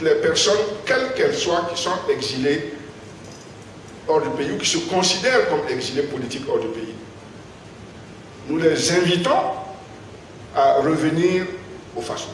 les personnes, quelles qu'elles soient, qui sont exilées hors du pays ou qui se considèrent comme exilés politiques hors du pays. Nous les invitons à revenir aux façons.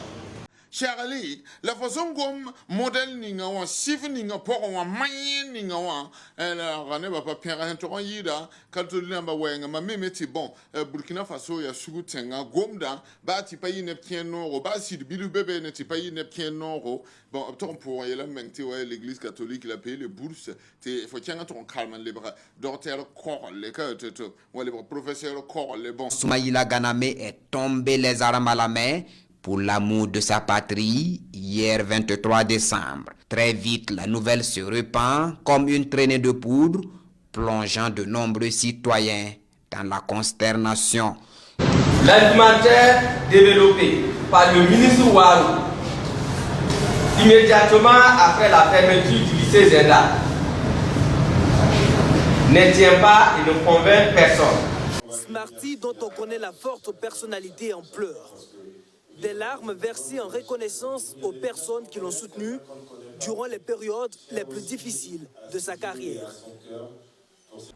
Charlie, la façon comme modèle ninga wa sif ninga poko wa manye ninga wa la rane ba pa pera to yida kalto lamba wenga ma memeti bon Burkina Faso ya sugu tenga gomda ba ti payi ne pieno ba si bilu bébé ne ti payi ne pieno bon to pour yela menti wa l'église catholique la paye les bourses te faut tiens ton calme les bras docteur corps les que to wa les professeurs corps les bon Soumaïla Ganame est tombé les armes à la main pour l'amour de sa patrie, hier 23 décembre. Très vite, la nouvelle se répand comme une traînée de poudre, plongeant de nombreux citoyens dans la consternation. L'argumentaire développé par le ministre Ouarou, immédiatement après la fermeture du lycée Zenda, ne tient pas et ne convainc personne. Smarty, dont on connaît la forte personnalité, en pleure. Des larmes versées en reconnaissance aux personnes qui l'ont soutenu durant les périodes les plus difficiles de sa carrière.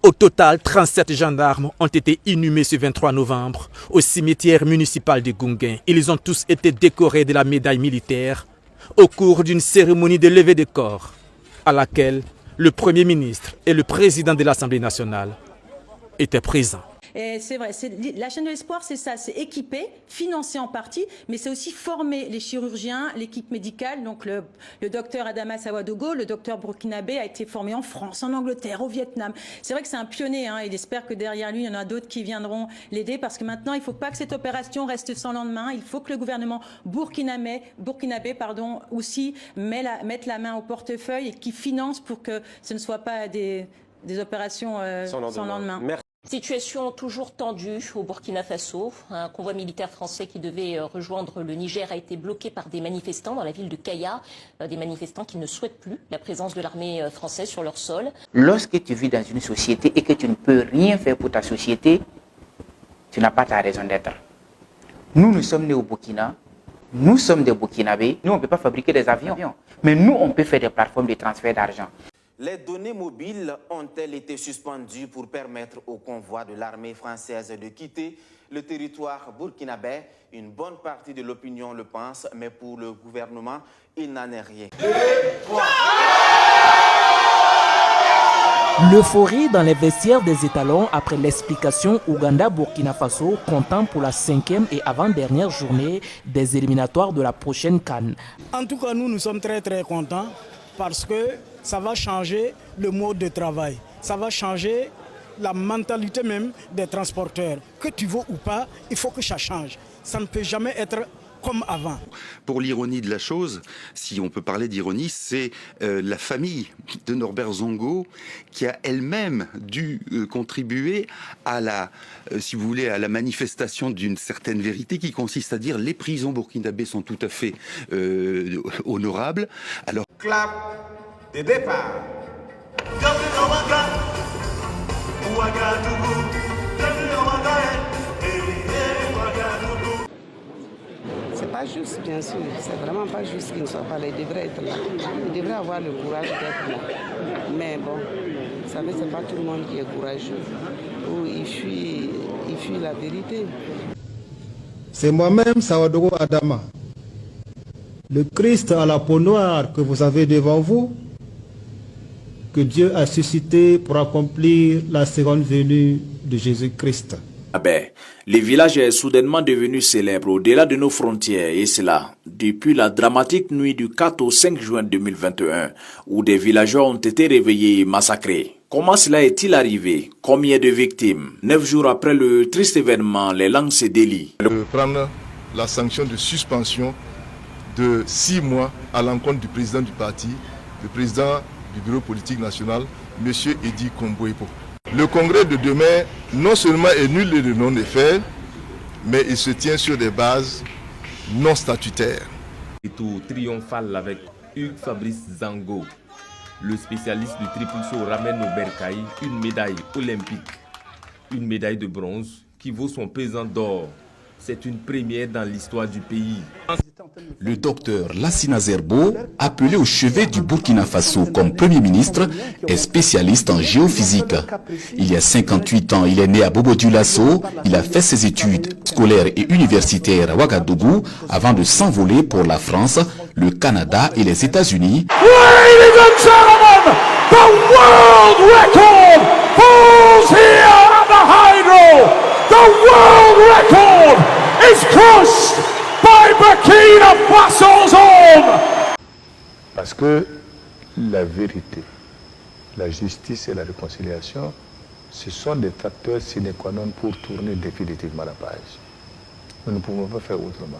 Au total, 37 gendarmes ont été inhumés ce 23 novembre au cimetière municipal de Gounguin. Ils ont tous été décorés de la médaille militaire au cours d'une cérémonie de levée de corps à laquelle le Premier ministre et le président de l'Assemblée nationale étaient présents. C'est vrai, la chaîne de l'espoir, c'est ça, c'est équiper, financer en partie, mais c'est aussi former les chirurgiens, l'équipe médicale. Donc le docteur Adama Sawadogo, le docteur burkinabé a été formé en France, en Angleterre, au Vietnam. C'est vrai que c'est un pionnier, hein, et j'espère que derrière lui, il y en a d'autres qui viendront l'aider, parce que maintenant, il ne faut pas que cette opération reste sans lendemain. Il faut que le gouvernement burkinabé aussi mette la main au portefeuille et qui finance pour que ce ne soit pas des opérations sans lendemain. Merci. Situation toujours tendue au Burkina Faso. Un convoi militaire français qui devait rejoindre le Niger a été bloqué par des manifestants dans la ville de Kaya. Des manifestants qui ne souhaitent plus la présence de l'armée française sur leur sol. Lorsque tu vis dans une société et que tu ne peux rien faire pour ta société, tu n'as pas ta raison d'être. Nous sommes nés au Burkina. Nous sommes des Burkinabés. Nous, on ne peut pas fabriquer des avions. Mais nous, on peut faire des plateformes de transfert d'argent. Les données mobiles ont-elles été suspendues pour permettre au convoi de l'armée française de quitter le territoire burkinabé? Une bonne partie de l'opinion le pense, mais pour le gouvernement, il n'en est rien. L'euphorie dans les vestiaires des étalons après l'explication Ouganda-Burkina Faso comptant pour la 5e et avant-dernière journée des éliminatoires de la prochaine CAN. En tout cas, nous sommes très contents parce que ça va changer le mode de travail, ça va changer la mentalité même des transporteurs. Que tu veux ou pas, il faut que ça change. Ça ne peut jamais être comme avant. Pour l'ironie de la chose, si on peut parler d'ironie, c'est la famille de Norbert Zongo qui a elle-même dû contribuer à la, si vous voulez, à la manifestation d'une certaine vérité qui consiste à dire les prisons burkinabées sont tout à fait honorables. Alors, Clap de départ. C'est pas juste, bien sûr. C'est vraiment pas juste qu'ils ne soient pas là. Ils devraient être là. Ils devraient avoir le courage d'être là. Mais bon, vous savez, c'est pas tout le monde qui est courageux. Ou il fuit la vérité. C'est moi-même, Sawadogo Adama, le Christ à la peau noire que vous avez devant vous, que Dieu a suscité pour accomplir la seconde venue de Jésus-Christ. Le village est soudainement devenu célèbre au-delà de nos frontières, et cela depuis la dramatique nuit du 4 au 5 juin 2021, où des villageois ont été réveillés et massacrés. Comment cela est-il arrivé? Combien de victimes? 9 jours après le triste événement, les langues se délient. Prendre la sanction de suspension de 6 mois à l'encontre du président du parti, le président du bureau politique national, M. Edi Komboepo. Le congrès de demain, non seulement est nul de non-effet, mais il se tient sur des bases non statutaires. Et tout triomphal avec Hugues Fabrice Zango. Le spécialiste du triple saut ramène au Bercail une médaille olympique, une médaille de bronze qui vaut son pesant d'or. C'est une première dans l'histoire du pays. J'étais en Le docteur Lassina Zerbo, appelé au chevet du Burkina Faso comme Premier ministre, est spécialiste en géophysique. Il y a 58 ans, il est né à Bobo-Dioulasso. Il a fait ses études scolaires et universitaires à Ouagadougou avant de s'envoler pour la France, le Canada et les États-Unis. Ladies and gentlemen, the world record falls here at the Hydro. The world record is crushed by Burkina Faso's own. Parce que la vérité, la justice et la réconciliation, ce sont des facteurs sine qua non pour tourner définitivement la page. Nous ne pouvons pas faire autrement.